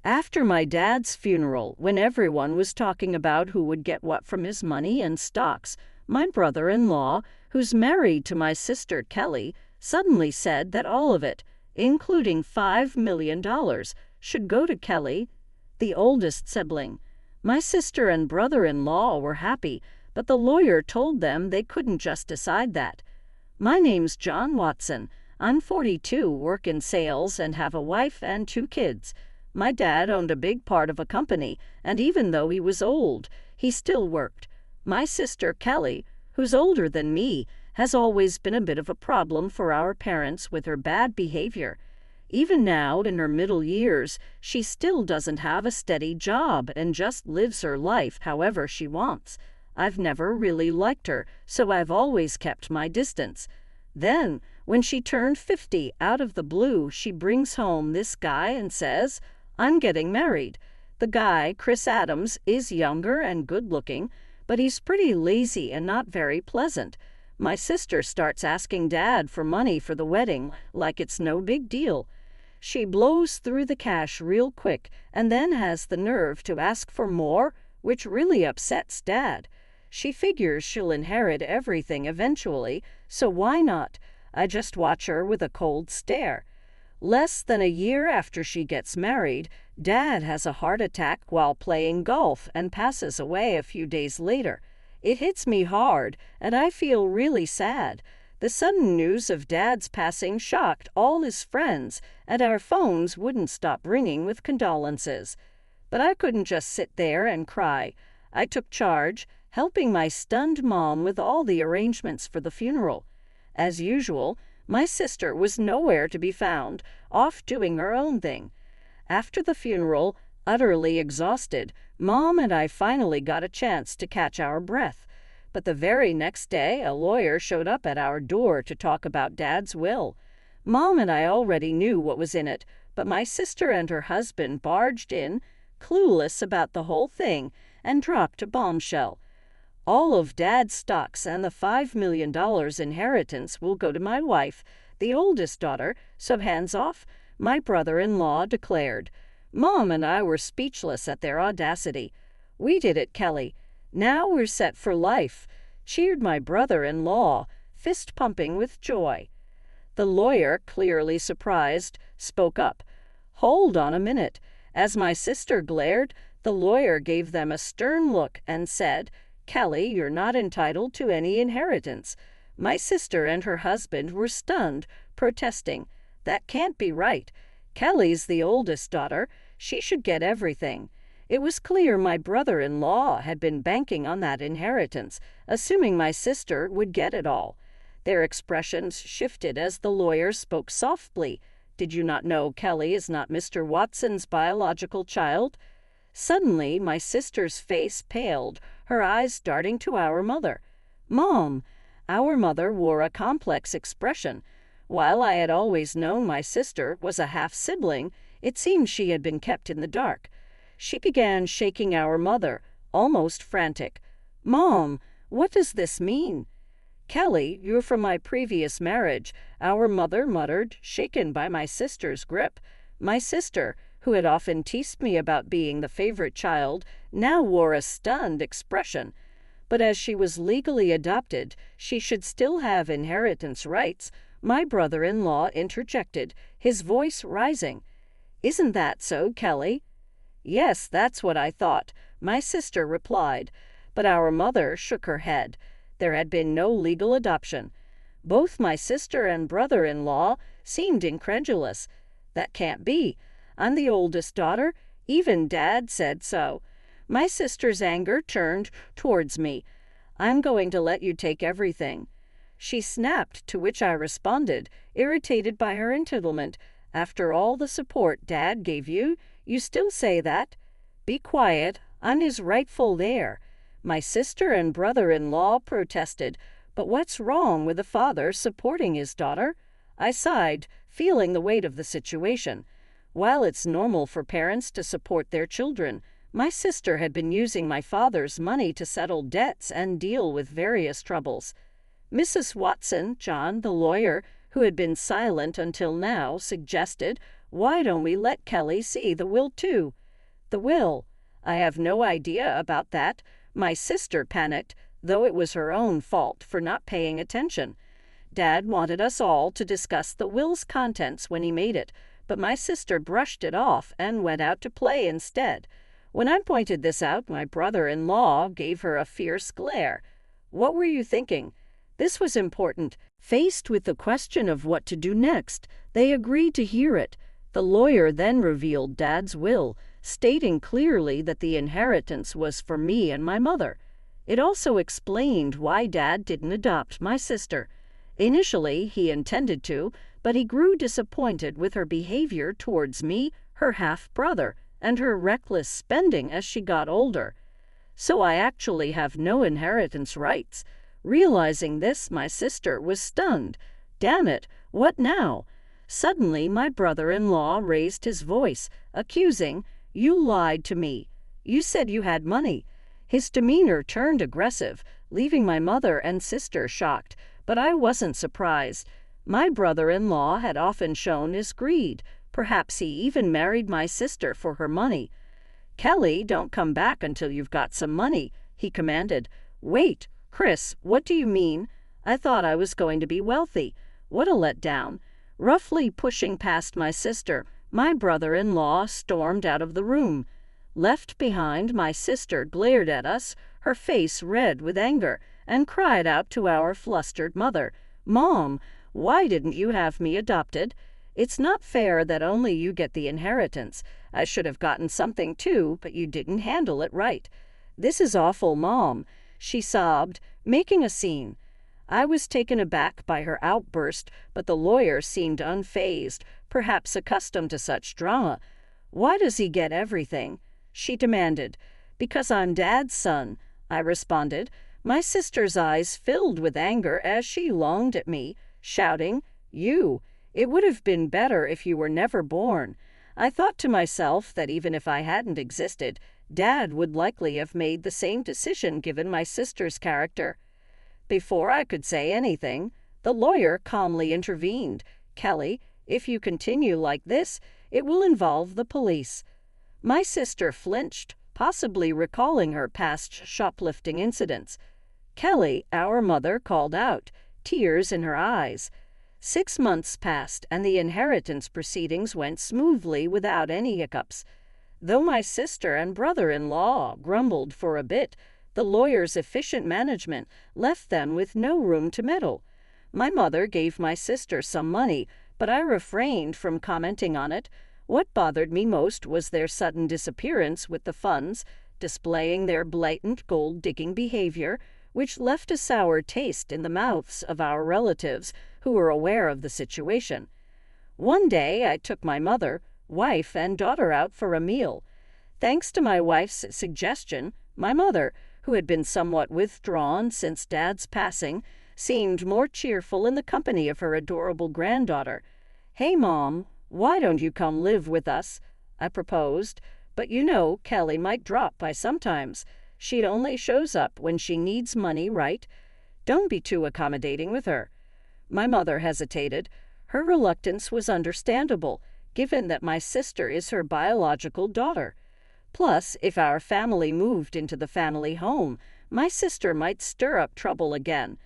After my dad's funeral, when everyone was talking about who would get what from his money and stocks, my brother-in-law, who's married to my sister Kelly, suddenly said that all of it, including $5 million, should go to Kelly, the oldest sibling. My sister and brother-in-law were happy, but the lawyer told them they couldn't just decide that. My name's John Watson. I'm 42, work in sales, and have a wife and 2 kids. My dad owned a big part of a company, and even though he was old, he still worked. My sister Kelly, who's older than me, has always been a bit of a problem for our parents with her bad behavior. Even now, in her middle years, she still doesn't have a steady job and just lives her life however she wants. I've never really liked her, so I've always kept my distance. Then, when she turned 50, out of the blue, she brings home this guy and says, "I'm getting married." The guy, Chris Adams, is younger and good-looking, but he's pretty lazy and not very pleasant. My sister starts asking Dad for money for the wedding, like it's no big deal. She blows through the cash real quick and then has the nerve to ask for more, which really upsets Dad. She figures she'll inherit everything eventually, so why not? I just watch her with a cold stare. Less than a year after she gets married, Dad has a heart attack while playing golf and passes away a few days later. It hits me hard, and I feel really sad. The sudden news of Dad's passing shocked all his friends, and our phones wouldn't stop ringing with condolences. But I couldn't just sit there and cry. I took charge, helping my stunned mom with all the arrangements for the funeral. As usual, my sister was nowhere to be found, off doing her own thing. After the funeral, utterly exhausted, Mom and I finally got a chance to catch our breath. But the very next day, a lawyer showed up at our door to talk about Dad's will. Mom and I already knew what was in it, but my sister and her husband barged in, clueless about the whole thing, and dropped a bombshell. All of Dad's stocks and the $5 million inheritance will go to my wife, the oldest daughter, so hands off, my brother-in-law declared. Mom and I were speechless at their audacity. "We did it, Kelly. Now we're set for life," cheered my brother-in-law, fist-pumping with joy. The lawyer, clearly surprised, spoke up. "Hold on a minute." As my sister glared, the lawyer gave them a stern look and said, "Kelly, you're not entitled to any inheritance." My sister and her husband were stunned, protesting. "That can't be right. Kelly's the oldest daughter. She should get everything." It was clear my brother-in-law had been banking on that inheritance, assuming my sister would get it all. Their expressions shifted as the lawyer spoke softly. "Did you not know Kelly is not Mr. Watson's biological child?" Suddenly, my sister's face paled, her eyes darting to our mother. "Mom!" Our mother wore a complex expression. While I had always known my sister was a half-sibling, it seemed she had been kept in the dark. She began shaking our mother, almost frantic. "Mom, what does this mean?" "Kelly, you're from my previous marriage," our mother muttered, shaken by my sister's grip. My sister, who had often teased me about being the favorite child, now wore a stunned expression. But as she was legally adopted, she should still have inheritance rights. My brother-in-law interjected, his voice rising. "Isn't that so, Kelly?" "Yes, that's what I thought," my sister replied. But our mother shook her head. There had been no legal adoption. Both my sister and brother-in-law seemed incredulous. "That can't be. I'm the oldest daughter. Even Dad said so." My sister's anger turned towards me. "I'm going to let you take everything." She snapped, to which I responded, irritated by her entitlement. "After all the support Dad gave you, you still say that?" "Be quiet. I'm his rightful heir." My sister and brother-in-law protested. "But what's wrong with a father supporting his daughter?" I sighed, feeling the weight of the situation. While it's normal for parents to support their children, my sister had been using my father's money to settle debts and deal with various troubles. Mrs. Watson, John, the lawyer, who had been silent until now, suggested, Why don't we let Kelly see the will too?" "The will? I have no idea about that." My sister panicked, though it was her own fault for not paying attention. Dad wanted us all to discuss the will's contents when he made it, but my sister brushed it off and went out to play instead. When I pointed this out, my brother-in-law gave her a fierce glare. "What were you thinking?" This was important. Faced with the question of what to do next, they agreed to hear it. The lawyer then revealed Dad's will, stating clearly that the inheritance was for me and my mother. It also explained why Dad didn't adopt my sister. Initially, he intended to, but he grew disappointed with her behavior towards me, her half-brother, and her reckless spending as she got older. So I actually have no inheritance rights. Realizing this, my sister was stunned. Damn it, what now? Suddenly, my brother-in-law raised his voice, accusing, "You lied to me. You said you had money." His demeanor turned aggressive, leaving my mother and sister shocked, but I wasn't surprised. My brother-in-law had often shown his greed. Perhaps he even married my sister for her money. "Kelly, don't come back until you've got some money," he commanded. "Wait, Chris, what do you mean? I thought I was going to be wealthy. What a letdown." Roughly pushing past my sister, my brother-in-law stormed out of the room. Left behind, my sister glared at us, her face red with anger, and cried out to our flustered mother, "Mom, why didn't you have me adopted? It's not fair that only you get the inheritance. I should have gotten something too, but you didn't handle it right. This is awful, Mom," she sobbed, making a scene. I was taken aback by her outburst, but the lawyer seemed unfazed, perhaps accustomed to such drama. "Why does he get everything?" she demanded. "Because I'm Dad's son," I responded. My sister's eyes filled with anger as she longed at me, shouting, "You! It would have been better if you were never born." I thought to myself that even if I hadn't existed, Dad would likely have made the same decision given my sister's character. Before I could say anything, the lawyer calmly intervened. "Kelly, if you continue like this, it will involve the police." My sister flinched, possibly recalling her past shoplifting incidents. "Kelly," our mother called out, tears in her eyes. 6 months passed, and the inheritance proceedings went smoothly without any hiccups. Though my sister and brother-in-law grumbled for a bit, the lawyer's efficient management left them with no room to meddle. My mother gave my sister some money, but I refrained from commenting on it. What bothered me most was their sudden disappearance with the funds, displaying their blatant gold-digging behavior, which left a sour taste in the mouths of our relatives who were aware of the situation. One day I took my mother, wife, and daughter out for a meal. Thanks to my wife's suggestion, my mother, who had been somewhat withdrawn since Dad's passing, seemed more cheerful in the company of her adorable granddaughter. "Hey, Mom, why don't you come live with us?" I proposed. "But you know, Kelly might drop by sometimes. She only shows up when she needs money, right? Don't be too accommodating with her." My mother hesitated. Her reluctance was understandable, given that my sister is her biological daughter. Plus, if our family moved into the family home, my sister might stir up trouble again.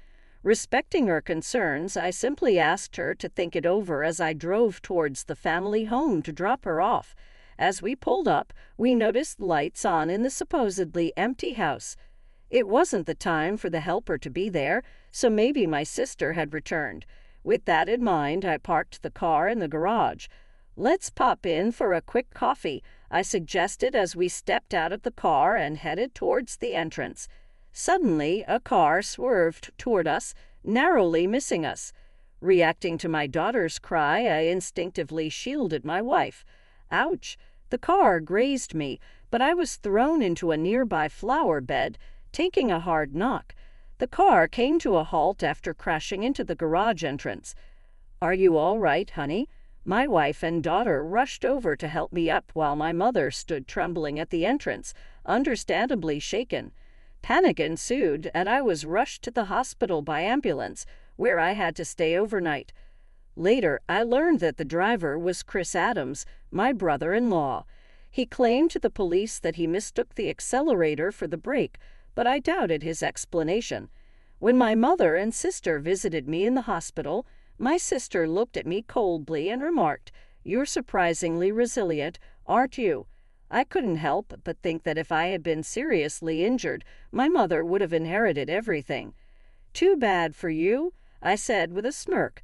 Respecting her concerns, I simply asked her to think it over as I drove towards the family home to drop her off. As we pulled up, we noticed lights on in the supposedly empty house. It wasn't the time for the helper to be there, so maybe my sister had returned. With that in mind, I parked the car in the garage. "Let's pop in for a quick coffee," I suggested as we stepped out of the car and headed towards the entrance. Suddenly, a car swerved toward us, narrowly missing us. Reacting to my daughter's cry, I instinctively shielded my wife. Ouch! The car grazed me, but I was thrown into a nearby flower bed, taking a hard knock. The car came to a halt after crashing into the garage entrance. "Are you all right, honey?" My wife and daughter rushed over to help me up while my mother stood trembling at the entrance, understandably shaken. Panic ensued, and I was rushed to the hospital by ambulance, where I had to stay overnight. Later, I learned that the driver was Chris Adams, my brother-in-law. He claimed to the police that he mistook the accelerator for the brake, but I doubted his explanation. When my mother and sister visited me in the hospital, my sister looked at me coldly and remarked, "You're surprisingly resilient, aren't you?" I couldn't help but think that if I had been seriously injured, my mother would have inherited everything. "Too bad for you," I said with a smirk.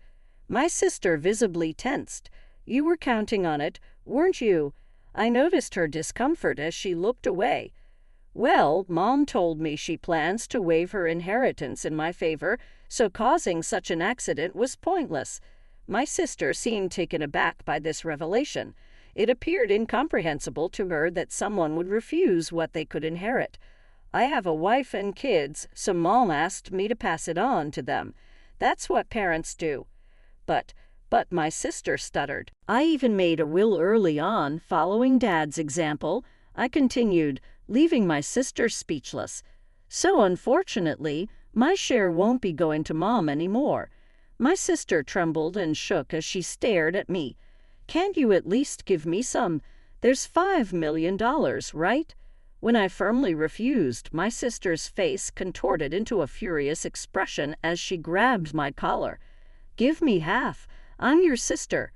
My sister visibly tensed. "You were counting on it, weren't you?" I noticed her discomfort as she looked away. "Well, Mom told me she plans to waive her inheritance in my favor, so causing such an accident was pointless." My sister seemed taken aback by this revelation. It appeared incomprehensible to her that someone would refuse what they could inherit. "I have a wife and kids, so Mom asked me to pass it on to them. That's what parents do." But my sister stuttered. "I even made a will early on, following Dad's example," I continued, leaving my sister speechless. "So unfortunately, my share won't be going to Mom anymore." My sister trembled and shook as she stared at me. "Can't you at least give me some? There's $5 million, right?" When I firmly refused, my sister's face contorted into a furious expression as she grabbed my collar. "Give me half. I'm your sister."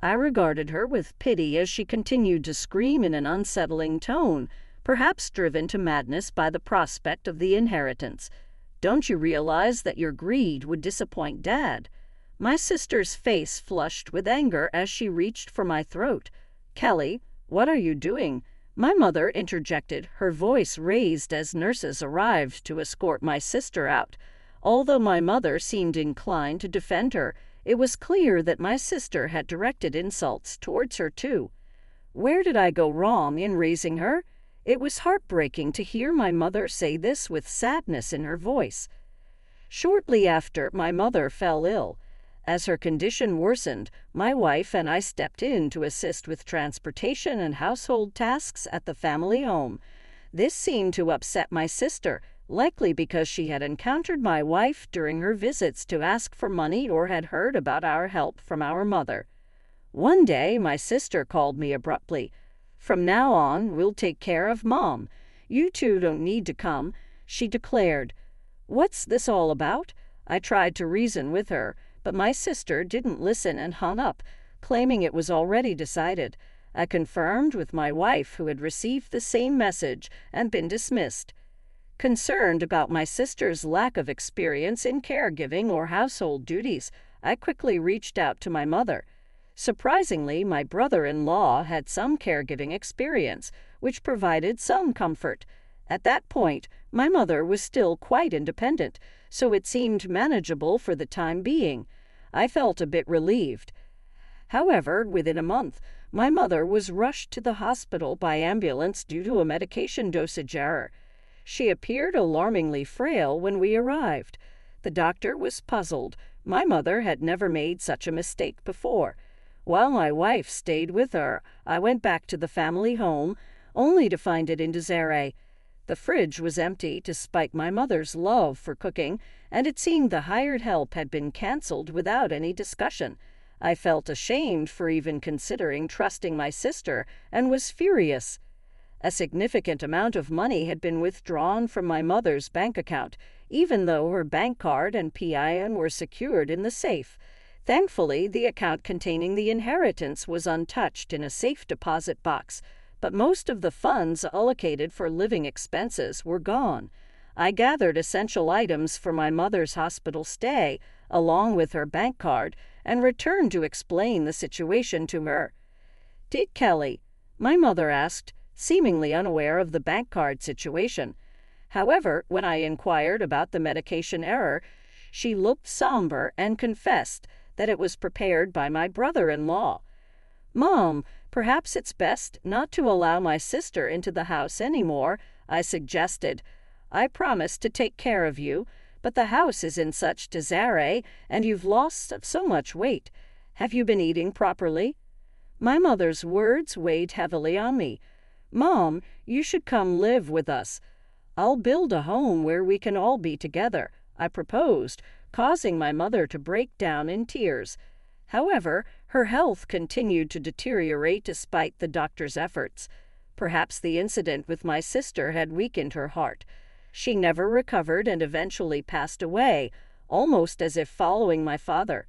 I regarded her with pity as she continued to scream in an unsettling tone, perhaps driven to madness by the prospect of the inheritance. "Don't you realize that your greed would disappoint Dad?" My sister's face flushed with anger as she reached for my throat. "Kelly, what are you doing?" My mother interjected, her voice raised as nurses arrived to escort my sister out. Although my mother seemed inclined to defend her, it was clear that my sister had directed insults towards her too. Where did I go wrong in raising her? It was heartbreaking to hear my mother say this with sadness in her voice. Shortly after, my mother fell ill. As her condition worsened, my wife and I stepped in to assist with transportation and household tasks at the family home. This seemed to upset my sister, likely because she had encountered my wife during her visits to ask for money or had heard about our help from our mother. One day, my sister called me abruptly. "From now on, we'll take care of Mom. You two don't need to come," she declared. "What's this all about?" I tried to reason with her, but my sister didn't listen and hung up, claiming it was already decided. I confirmed with my wife, who had received the same message and been dismissed. Concerned about my sister's lack of experience in caregiving or household duties, I quickly reached out to my mother. Surprisingly, my brother-in-law had some caregiving experience, which provided some comfort. At that point, my mother was still quite independent, so it seemed manageable for the time being. I felt a bit relieved. However, within a month, my mother was rushed to the hospital by ambulance due to a medication dosage error. She appeared alarmingly frail when we arrived. The doctor was puzzled. My mother had never made such a mistake before. While my wife stayed with her, I went back to the family home, only to find it in disarray. The fridge was empty despite my mother's love for cooking, and it seemed the hired help had been canceled without any discussion. I felt ashamed for even considering trusting my sister and was furious. A significant amount of money had been withdrawn from my mother's bank account, even though her bank card and PIN were secured in the safe. Thankfully, the account containing the inheritance was untouched in a safe deposit box, but most of the funds allocated for living expenses were gone. I gathered essential items for my mother's hospital stay, along with her bank card, and returned to explain the situation to her. "Did Kelly?" my mother asked, seemingly unaware of the bank card situation. However, when I inquired about the medication error, she looked somber and confessed that it was prepared by my brother-in-law. "Mom, perhaps it's best not to allow my sister into the house anymore," I suggested. "I promised to take care of you, but the house is in such disarray, and you've lost so much weight. Have you been eating properly?" My mother's words weighed heavily on me. "Mom, you should come live with us. I'll build a home where we can all be together," I proposed, causing my mother to break down in tears. However, her health continued to deteriorate despite the doctor's efforts. Perhaps the incident with my sister had weakened her heart. She never recovered and eventually passed away, almost as if following my father.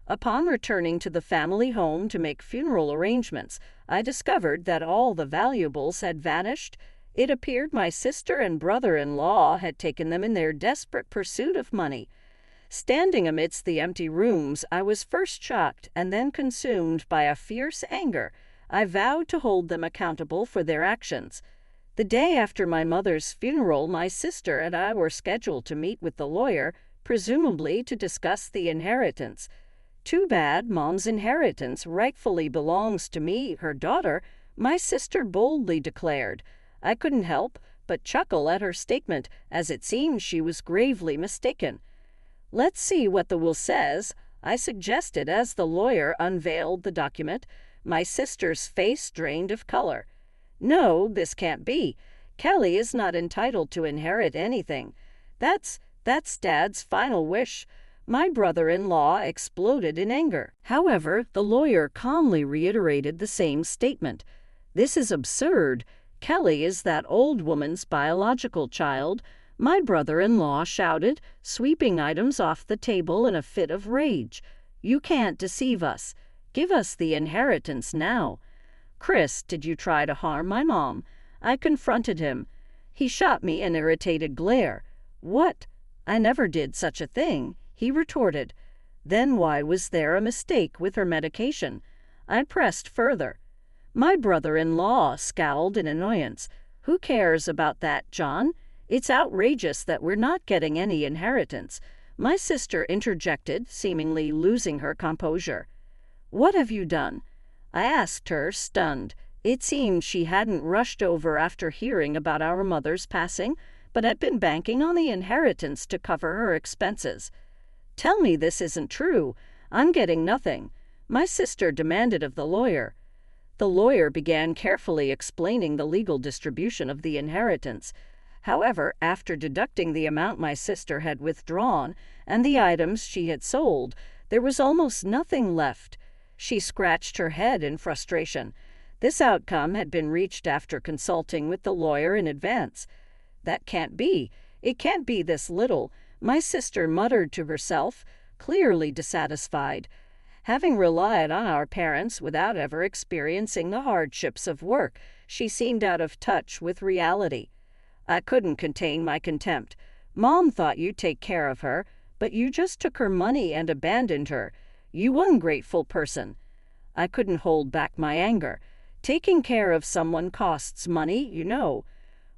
Upon returning to the family home to make funeral arrangements, I discovered that all the valuables had vanished. It appeared my sister and brother-in-law had taken them in their desperate pursuit of money. Standing amidst the empty rooms, I was first shocked and then consumed by a fierce anger. I vowed to hold them accountable for their actions. The day after my mother's funeral, my sister and I were scheduled to meet with the lawyer, presumably to discuss the inheritance. Too bad Mom's inheritance rightfully belongs to me, her daughter, my sister boldly declared. I couldn't help but chuckle at her statement, as it seemed she was gravely mistaken. "Let's see what the will says," I suggested as the lawyer unveiled the document. My sister's face drained of color. "No, this can't be. Kelly is not entitled to inherit anything. That's Dad's final wish." My brother-in-law exploded in anger. However, the lawyer calmly reiterated the same statement. "This is absurd. Kelly is that old woman's biological child," my brother-in-law shouted, sweeping items off the table in a fit of rage. "You can't deceive us. Give us the inheritance now." "Chris, did you try to harm my mom?" I confronted him. He shot me an irritated glare. "What? I never did such a thing," he retorted. "Then why was there a mistake with her medication?" I pressed further. My brother-in-law scowled in annoyance. "Who cares about that, John? It's outrageous that we're not getting any inheritance." My sister interjected, seemingly losing her composure. "What have you done?" I asked her, stunned. It seemed she hadn't rushed over after hearing about our mother's passing, but had been banking on the inheritance to cover her expenses. "Tell me this isn't true. I'm getting nothing," my sister demanded of the lawyer. The lawyer began carefully explaining the legal distribution of the inheritance. However, after deducting the amount my sister had withdrawn and the items she had sold, there was almost nothing left. She scratched her head in frustration. This outcome had been reached after consulting with the lawyer in advance. "That can't be. It can't be this little," my sister muttered to herself, clearly dissatisfied. Having relied on our parents without ever experiencing the hardships of work, she seemed out of touch with reality. I couldn't contain my contempt. "Mom thought you'd take care of her, but you just took her money and abandoned her. You ungrateful person." I couldn't hold back my anger. "Taking care of someone costs money, you know."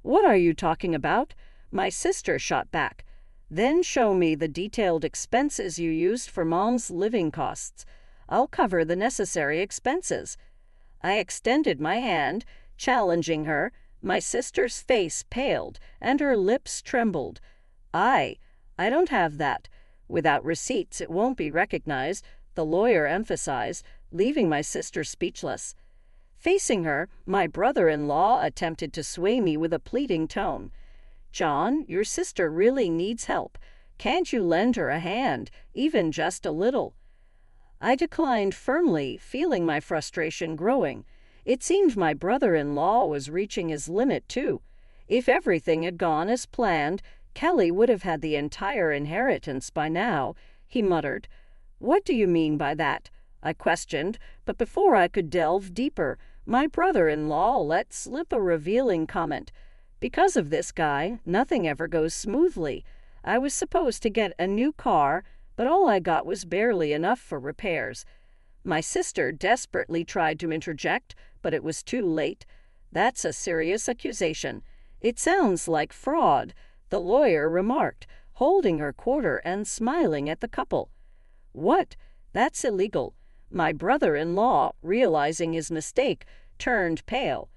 "What are you talking about?" my sister shot back. "Then show me the detailed expenses you used for Mom's living costs. I'll cover the necessary expenses." I extended my hand, challenging her. My sister's face paled, and her lips trembled. I don't have that. Without receipts, it won't be recognized," the lawyer emphasized, leaving my sister speechless. Facing her, my brother-in-law attempted to sway me with a pleading tone. "John, your sister really needs help. Can't you lend her a hand, even just a little?" I declined firmly, feeling my frustration growing. It seemed my brother-in-law was reaching his limit, too. If everything had gone as planned, Kelly would have had the entire inheritance by now, he muttered. "What do you mean by that?" I questioned, but before I could delve deeper, my brother-in-law let slip a revealing comment. "Because of this guy, nothing ever goes smoothly. I was supposed to get a new car, but all I got was barely enough for repairs." My sister desperately tried to interject, but it was too late. "That's a serious accusation. It sounds like fraud," the lawyer remarked, holding her quarter and smiling at the couple. "What? That's illegal." My brother-in-law, realizing his mistake, turned pale.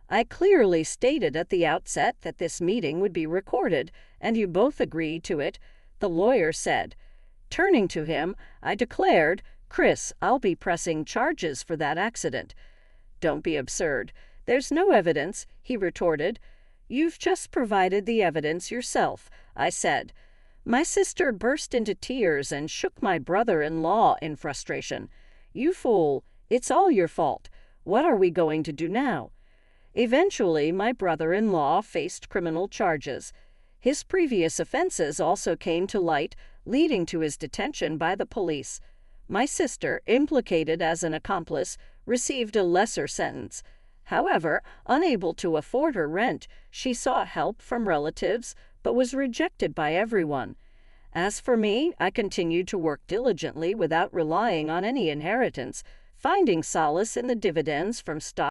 "I clearly stated at the outset that this meeting would be recorded, and you both agreed to it," the lawyer said. Turning to him, I declared, "Chris, I'll be pressing charges for that accident." "Don't be absurd. There's no evidence," he retorted. "You've just provided the evidence yourself," I said. My sister burst into tears and shook my brother-in-law in frustration. "You fool! It's all your fault. What are we going to do now?" Eventually, my brother-in-law faced criminal charges. His previous offenses also came to light, leading to his detention by the police. My sister, implicated as an accomplice, received a lesser sentence. However, unable to afford her rent, she sought help from relatives, but was rejected by everyone. As for me, I continued to work diligently without relying on any inheritance, finding solace in the dividends from stock